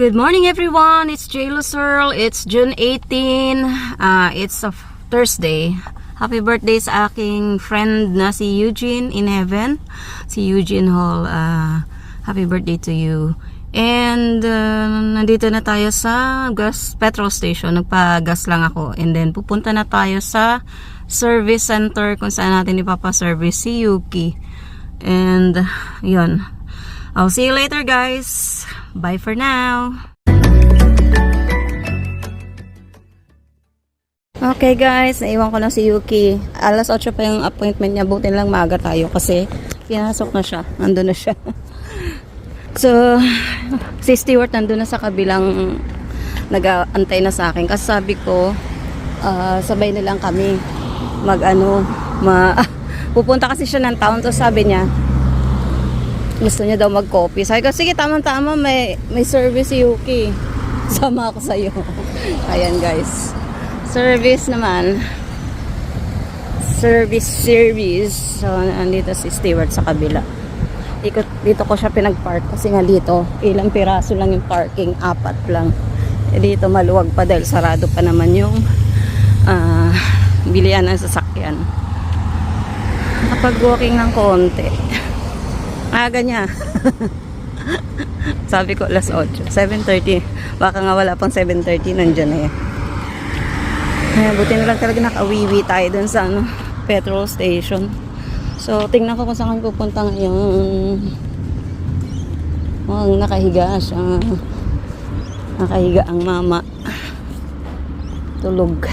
Good morning everyone, it's J.Lo Searle. It's June 18. It's a Thursday. Happy birthday sa aking friend na si Eugene in heaven. Si Eugene Hall. Happy birthday to you. And nandito na tayo sa petrol station. Nagpa-gas lang ako. And then pupunta na tayo sa service center kung saan natin ipapa-service si Yuki. And yun. I'll see you later guys. Bye for now. Okay guys, naiwan ko na si Yuki. Alas 8 pa yung appointment niya. Buti lang maaga tayo kasi pinasok na siya. Nandun na siya. So, si Stewart nandun na sa kabilang nag-aantay na sa akin. Kasi sabi ko, sabay na lang kami pupunta kasi siya ng town. So sabi niya, gusto niya daw mag-coffee. Sabi ko, sige, tamang-tama, may service si Yuki. Sama ako sa'yo. Ayan, guys. Service naman. Service. So, nandito si Stewart sa kabila. Dito ko siya pinag-park kasi nga dito, ilang piraso lang yung parking, 4 lang. Dito maluwag pa dahil sarado pa naman yung bilian ng sasakyan. Kapag walking ng konti. Aga niya. Sabi ko alas 8, 7:30. Baka nga wala pang 7:30, nandiyan na yan. Kaya buti na lang talaga nakawiwi tayo dun sa petrol station. So tingnan ko kung saan kami pupunta ngayon. Nakahiga siya. Nakahiga ang mama. Tulog.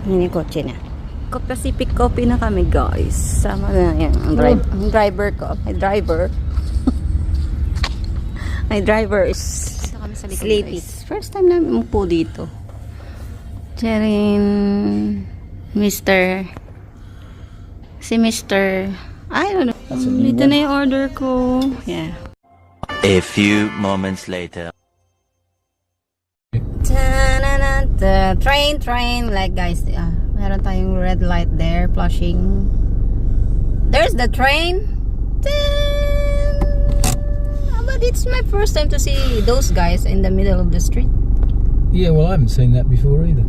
Yan yung kotse na. Pacific Coffee na kami guys. Sama na yan. Ang driver ko. My driver is sleepy. First time namin umupo dito. Charin. Si Mr. I don't know. Dito na yung order ko. Yeah. A few moments later. The train like guys, meron tayong red light there flashing. There's the train. But it's my first time to see those guys in the middle of the street. Yeah, well, I haven't seen that before either.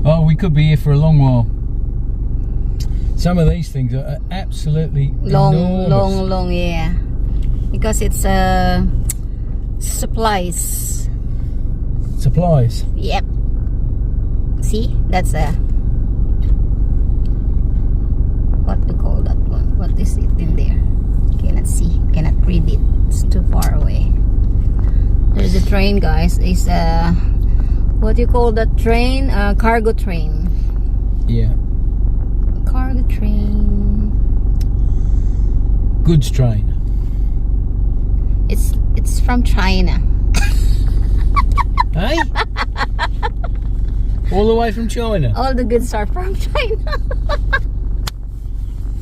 Oh, we could be here for a long while. Some of these things are absolutely enormous. long, yeah. Because it's supplies. Supplies. Yep. See, that's what we call that one. What is it in there? Cannot see. Cannot read it. It's too far away. There's the train, guys. It's what do you call that train? Cargo train. Yeah. Cargo train. Goods train. It's from China. Hey? All the way from China? All the goods are from China.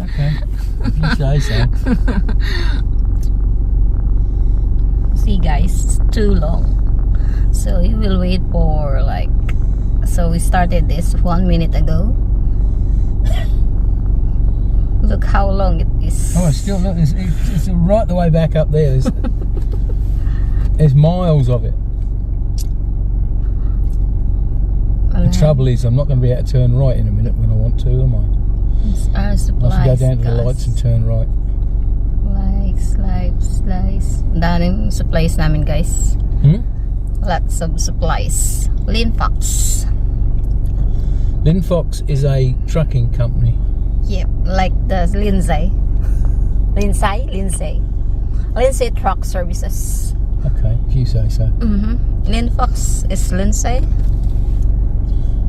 Okay. You say so. See guys, it's too long. So you will wait for so we started this 1 minute ago. Look how long it is. Oh, still look, it's right the way back up there. There's miles of it. The trouble is, I'm not going to be able to turn right in a minute when I want to, am I? It's our supplies. I have to go down to the lights and turn right. Slice. Daming supplies namin, guys. Lots of supplies. Linfox. Linfox is a trucking company. Yep, like the Lindsay Truck Services. Okay, if you say so. Linfox is Lindsay.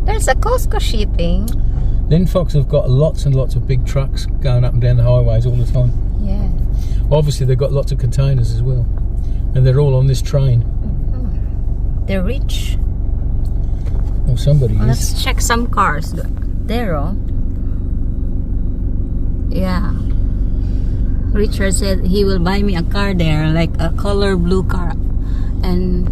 There's a Costco shipping. Linfox have got lots and lots of big trucks going up and down the highways all the time. Yeah. Obviously, they've got lots of containers as well, and they're all on this train. They're rich. Well, somebody is. Let's check some cars. There, yeah. Richard said he will buy me a car there, like a color blue car. And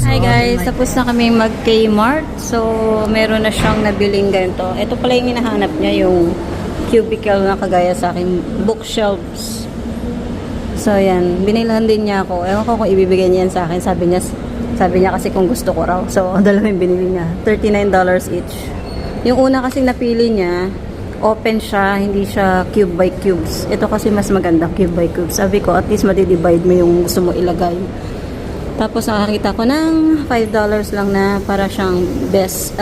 hi guys, tapos na kami mag Kmart. So meron na siyang nabiling ganito. Ito pala yung hinahanap niya, yung cubicle na kagaya sa akin, bookshelves. So, yan. Binilhan din niya ako. Ewan ko kung ibibigay niya yan sa akin. Sabi niya kasi kung gusto ko raw. So, dalawa yung binili niya. $39 each. Yung una kasing napili niya, open siya, hindi siya cube by cubes. Ito kasi mas maganda, cube by cubes. Sabi ko, at least madidivide mo yung gusto mo ilagay. Tapos nakakita ko ng $5 lang na para siyang best,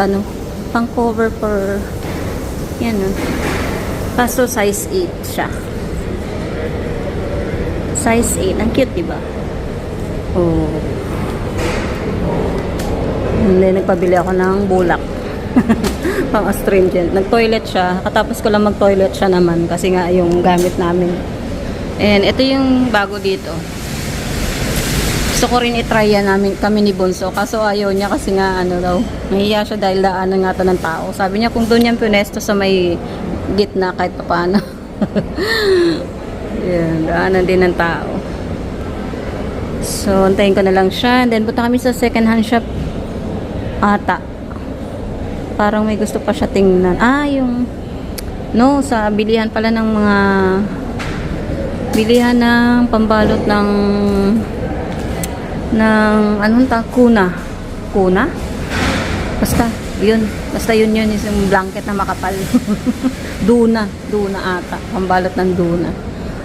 pang cover for, yan kaso size 8 siya. Size 8. Ang cute, diba? Oh. And then, nagpabili ako ng bulak. Pang astringent. Nag-toilet siya. Katapos ko lang mag-toilet siya naman kasi nga yung gamit namin. And ito yung bago dito. Gusto ko rin i-try yan kami ni Bunso. Kaso ayaw niya kasi nga nahiya siya dahil daanan nga ng tao. Sabi niya kung doon yan punesto sa may gitna kahit pa paano. Yan, daanan din ng tao. So, antayin ko na lang siya. And then, punta kami sa second hand shop. Ata. Parang may gusto pa siya tingnan. Sa bilihan pala ng mga bilihan ng pambalot ng kuna? Basta yun yung blanket na makapal. Duna ata. Pambalot ng duna.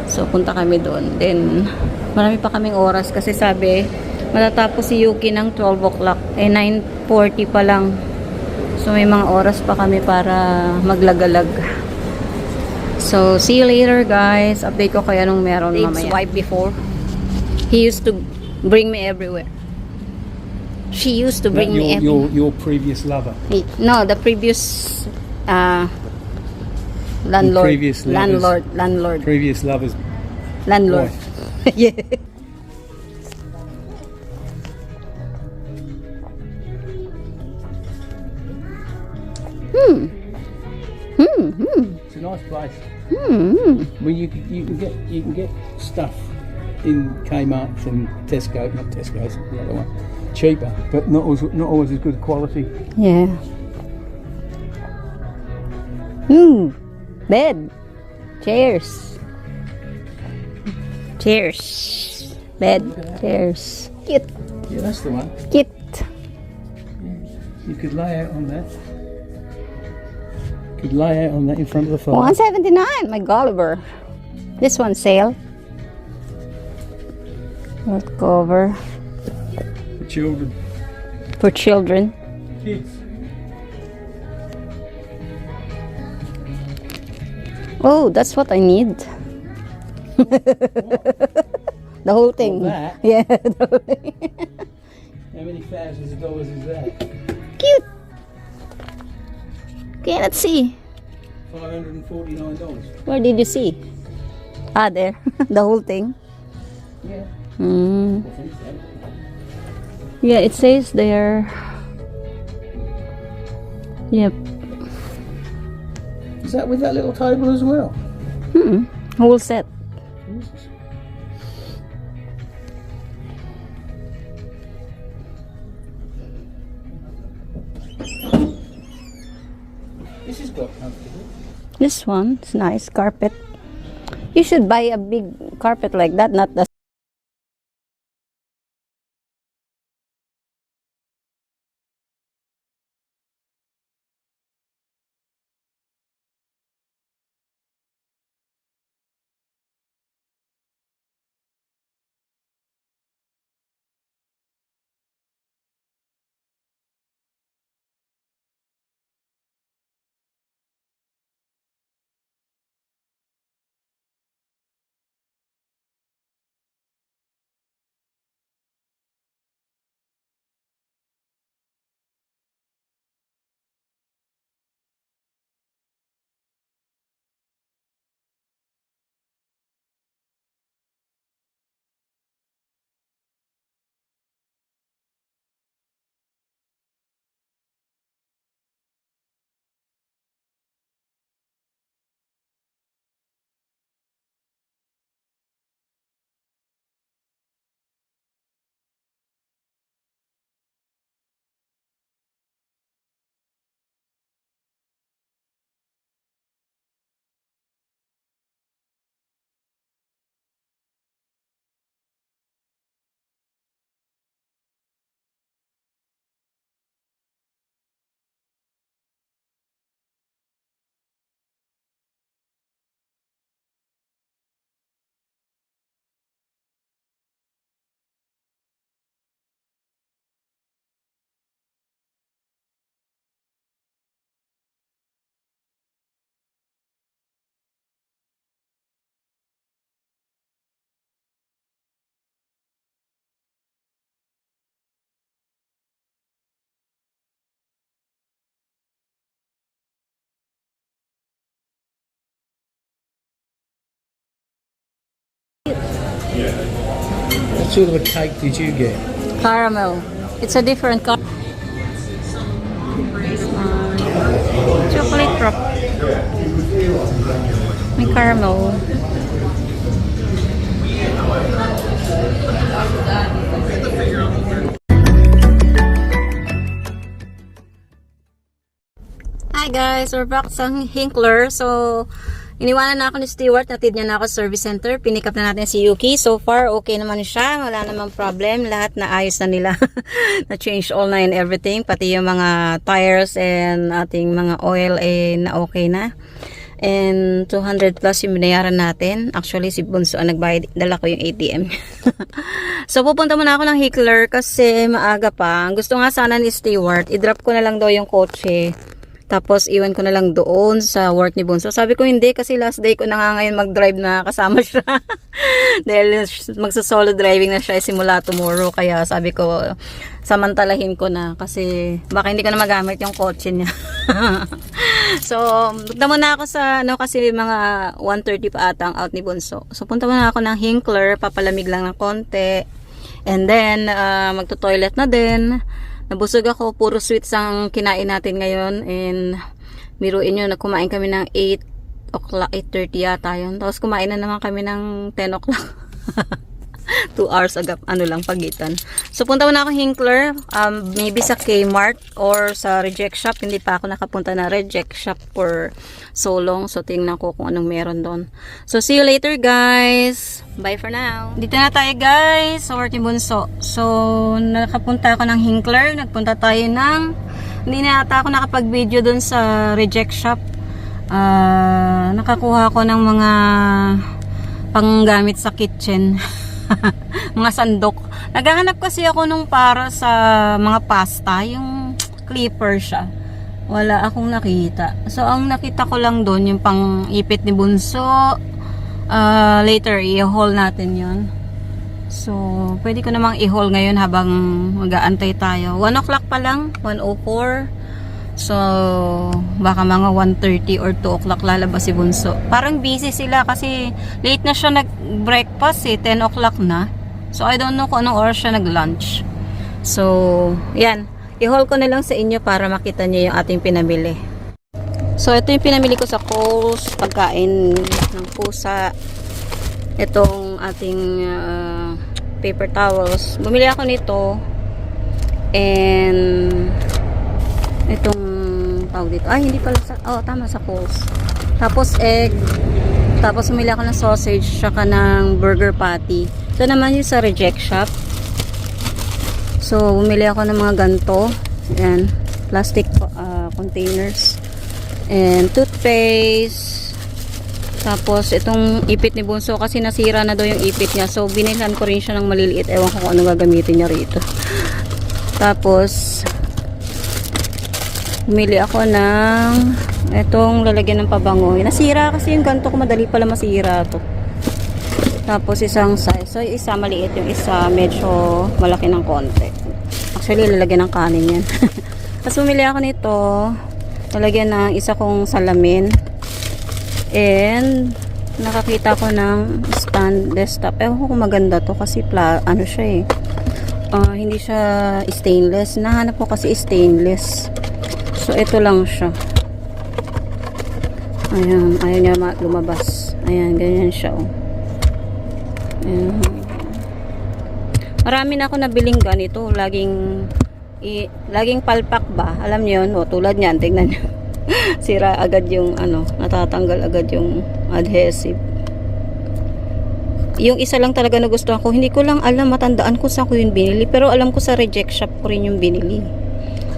So, punta kami doon. Then, marami pa kaming oras kasi sabi, matatapos si Yuki ng 12 o'clock. 9:40 pa lang. So, may mga oras pa kami para maglagalag. So, see you later, guys. Update ko kaya nung meron mamaya. Wife before, he used to bring me everywhere. She used to bring me everywhere. Your previous lover. No, the previous landlord. Previous lover's Landlord. Yeah. It's a nice place. Well, you can get stuff in Kmart and Tesco, not Tesco's, the other one, cheaper, but not always as good quality. Yeah. Bed. Chairs. Bed. Chairs. Cute. Yeah, that's the one. Cute. You could lay out on that. Could lay out on that in front of the fire. $179. My Gulliver. This one sale. What cover For children. for children. Kids. Oh, that's what I need. The whole thing. All that? Yeah. The whole thing. How many thousands of dollars is that? Cute. Okay, let's see. $549. Where did you see? There. The whole thing. Yeah. Mm. I think so. Yeah, it says there. Yep. Is that with that little table as well? Whole set. Jesus. This is quite comfortable. This one is nice. Carpet. You should buy a big carpet like that, not the sort of a cake did you get? Caramel. It's a different color. Chocolate drop. May caramel. Hi guys, we're back sa Hinkler. So, iniwanan na ako ni Stewart, natid niya na ako sa service center. Pinik up na natin si Yuki. So far, okay naman siya. Wala namang problem. Lahat na ayos na nila. Na-change all na and everything. Pati yung mga tires and ating mga oil na okay na. And 200 plus yung binayaran natin. Actually, si Bunso ang nagbayad. Dala ko yung ATM. So, pupunta muna ako ng Hinkler kasi maaga pa. Gusto nga sana ni Stewart, i-drop ko na lang daw yung kotse. Tapos, iwan ko na lang doon sa work ni Bunso. Sabi ko hindi kasi last day ko na nga ngayon mag-drive na kasama siya. Dahil magsa-solo driving na siya simula tomorrow. Kaya sabi ko, samantalahin ko na kasi baka hindi ko na magamit yung kotse niya. So, punta muna ako sa, kasi mga 1:30 pa ata ang out ni Bunso. So, punta muna ako ng Hinkler, papalamig lang ng konti. And then, magto-toilet na din. Nabusog ako, puro sweets ang kinain natin ngayon. And biruin nyo, kumain kami ng 8 o'clock, 8:30 yata yun. Tapos kumain na naman kami ng 10 o'clock. 2 hours agap, lang, pagitan. So, punta muna ako Hinkler. Maybe sa Kmart or sa Reject Shop. Hindi pa ako nakapunta na Reject Shop for so long. So, tingnan ko kung anong meron doon. So, see you later, guys. Bye for now. Dito na tayo, guys. Sa work ni Bunso. So, nakapunta ako ng Hinkler. Nagpunta tayo ng... Hindi na ata ako nakapag-video doon sa Reject Shop. Nakakuha ako ng mga panggamit sa kitchen. Mga sandok. Naghahanap kasi ako nung para sa mga pasta, yung clipper siya. Wala akong nakita. So, ang nakita ko lang doon, yung pang-ipit ni Bunso. Later, i-haul natin yon. So, pwede ko namang i-haul ngayon habang mag-aantay tayo. 1 o'clock pa lang, 1:04. So, baka mga 1:30 or 2 o'clock lalabas si Bunso. Parang busy sila kasi late na siya nag-breakfast 10 o'clock na. So, I don't know kung anong oras siya nag-lunch. So, yan. I-haul ko na lang sa inyo para makita niyo yung ating pinamili. So, ito yung pinamili ko sa Coles, pagkain ng pusa. Itong ating paper towels. Bumili ako nito. And itong tawag dito. Ay, hindi pala sa... Oh, tama, sa Coles. Tapos egg. Tapos bumili ako ng sausage saka ng burger patty. Ito naman yung sa Reject Shop. So, bumili ako ng mga ganto. Ayan. Plastic containers. And toothpaste. Tapos, itong ipit ni Bunso kasi nasira na daw yung ipit niya. So, binilhan ko rin siya ng maliliit. Ewan ko kung ano gagamitin niya rito. Tapos, bumili ako ng itong lalagyan ng pabango. Nasira kasi yung ganito ko. Madali pala masira to. Tapos isang size. So isa maliit, yung isa medyo malaki ng konti. Actually lalagyan ng kanin yan. Tapos bumili ako nito. Lalagyan ng isa kong salamin. And nakakita ko ng stand desktop. Ewan ko kung maganda to kasi ano siya hindi siya stainless. Nahanap ko kasi stainless. So, ito lang siya. Ayan. Ayaw niya lumabas. Ayan. Ganyan siya. Ayan. Marami na ako nabiling ganito. Laging palpak ba? Alam niyo yun? Tulad niyan. Tingnan niyo. Sira agad yung natatanggal agad yung adhesive. Yung isa lang talaga na gusto ko. Hindi ko lang alam. Matandaan ko sa ko yung binili. Pero alam ko sa Reject Shop ko rin yung binili.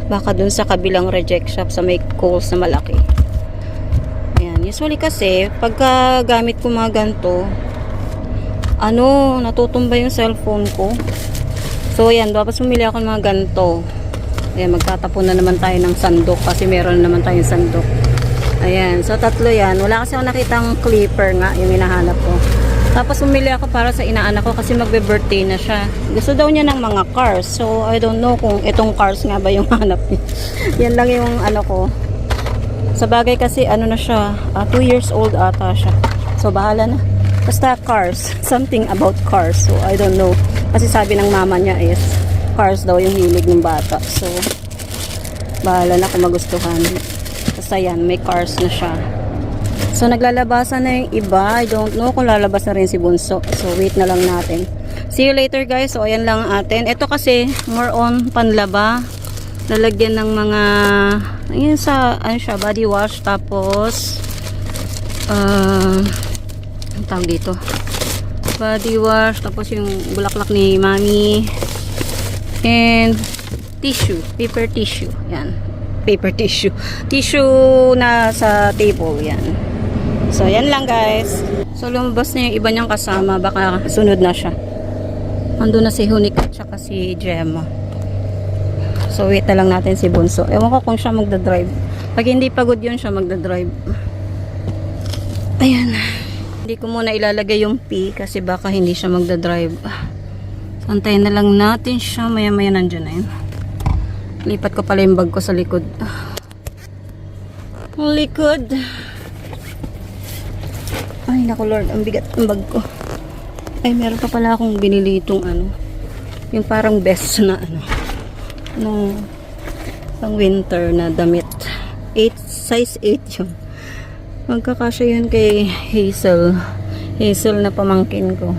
Baka dun sa kabilang Reject Shop sa may Coles na malaki. Ayan. Usually kasi, pagka gamit ko mga ganito, natutumba yung cellphone ko. So, ayan. Tapos bumili ako ng mga ganito. Ayan. Magtatapon na naman tayo ng sandok kasi meron na naman tayong sandok. Ayan. So, tatlo yan. Wala kasi ako nakitang clipper nga yung hinahanap ko. Tapos bumili ako para sa inaanak ko kasi magbe-birthday na siya. Gusto daw niya ng mga cars. So, I don't know kung itong cars nga ba yung hanap niya. Yan lang yung ko. Sa bagay kasi na siya, 2 years old ata siya. So, bahala na. Basta cars. Something about cars. So, I don't know. Kasi sabi ng mama niya is cars daw yung hilig ng bata. So, bahala na kung magustuhan. Basta yan, may cars na siya. So, naglalabasan na yung iba. I don't know kung lalabas na rin si Bunso. So, wait na lang natin. See you later guys. So, ayan lang atin. Ito kasi, more on panlaba. Lalagyan ng mga, ayun sa, ano siya, body wash. Tapos, ang tawag dito. Body wash. Tapos yung bulaklak ni Mami. And, tissue. Paper tissue. Yan. Paper tissue. Tissue na sa table. Yan. So, yan lang guys. So, lumabas na yung iba niyang kasama. Baka sunod na siya. Ando na si Hunik at saka si Gemma. So, wait na lang natin si Bunso. Ewan ko kung siya magdadrive. Pag hindi pagod yun, siya magdadrive. Ayan. Hindi ko muna ilalagay yung P kasi baka hindi siya magdadrive. Antayin na lang natin siya. Maya-maya nandyan na yun. Lipat ko pala yung bag ko sa likod. Likod. Ay, naku Lord, ang bigat ng bag ko. Ay, meron pa pala akong binili itong ano, yung parang best na ano, nung pang winter na damit. Size 8 yun. Magkakasya yun kay Hazel. Hazel na pamangkin ko.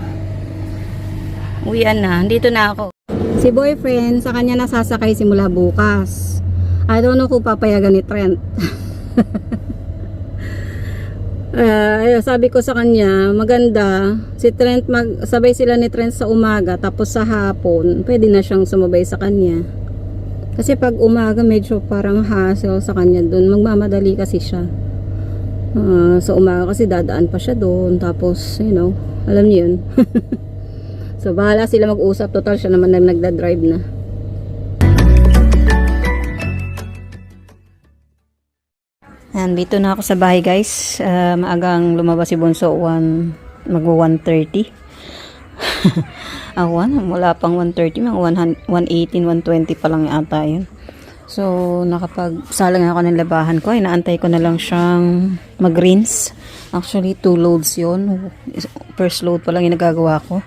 Uwian na, dito na ako. Si boyfriend, sa kanya nasasakay simula bukas. I don't know kung papayagan ni Trent. Sabi ko sa kanya, maganda si Trent, sabay sila ni Trent sa umaga, tapos sa hapon pwede na siyang sumabay sa kanya kasi pag umaga medyo parang hassle sa kanya doon, magmamadali kasi siya sa umaga kasi dadaan pa siya doon, tapos you know, alam niyo yun. So bahala sila mag-usap, total siya naman nagda-drive na. And dito na ako sa bahay guys. Maagang lumabas si Bunso, magwa 1:30. Wala pang 1:30, mga 1:18, 1:20 pa lang yata yun. So nakapagsalang ako ng labahan ko, inaantay ko na lang siyang mag-rinse. Actually 2 loads yun, first load pa lang yung nagagawa ko.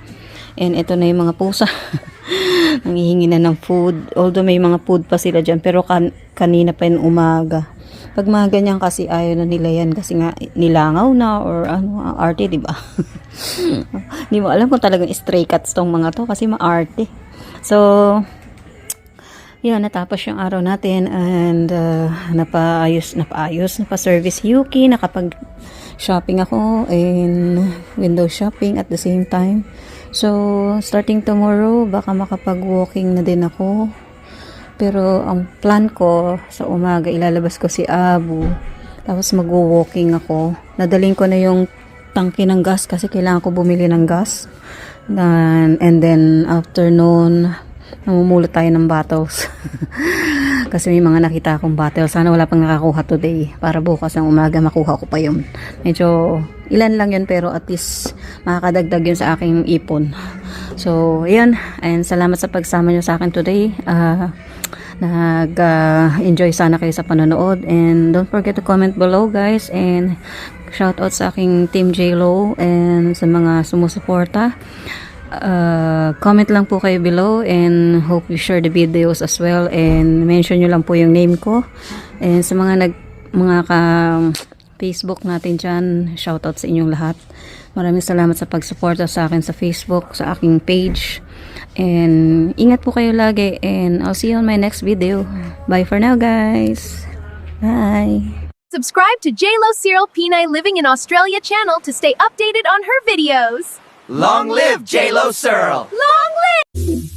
And ito na yung mga pusa. Nangihingi na ng food, although may mga food pa sila dyan, pero kanina pa yung umaga. Pag mga ganyan kasi ayaw na nila yan kasi nga nilangaw na or ano, arte, diba? Hindi mo alam kung talagang stray cats tong mga to kasi maarte. So, yun, natapos yung araw natin and napa-service Yuki, nakapag-shopping ako and window shopping at the same time. So, starting tomorrow, baka makapag-walking na din ako. Pero ang plan ko sa umaga, ilalabas ko si Abu. Tapos mag-walking ako. Nadaling ko na yung tangke ng gas kasi kailangan ko bumili ng gas. And then afternoon, namumulot tayo ng bottles. Kasi may mga nakita akong bottle. Sana wala pang nakakuha today. Para bukas ng umaga makuha ko pa yun. Medyo ilan lang yun pero at least makakadagdag yun sa aking ipon. So, ayan. And salamat sa pagsama nyo sa akin today. Nag-enjoy sana kayo sa panonood. And don't forget to comment below guys. And shout out sa aking Team J-Lo and sa mga sumusuporta. Comment lang po kayo below and hope you share the videos as well and mention nyo lang po yung name ko. And sa mga Facebook natin dyan, shout out sa inyong lahat. Maraming salamat sa pagsuporta sa akin sa Facebook, sa aking page. And ingat po kayo lagi and I'll see you on my next video. Bye for now guys. Bye. Subscribe to JLo Cyril Pinay Living in Australia channel to stay updated on her videos. Long live J-Lo Searle! Long live!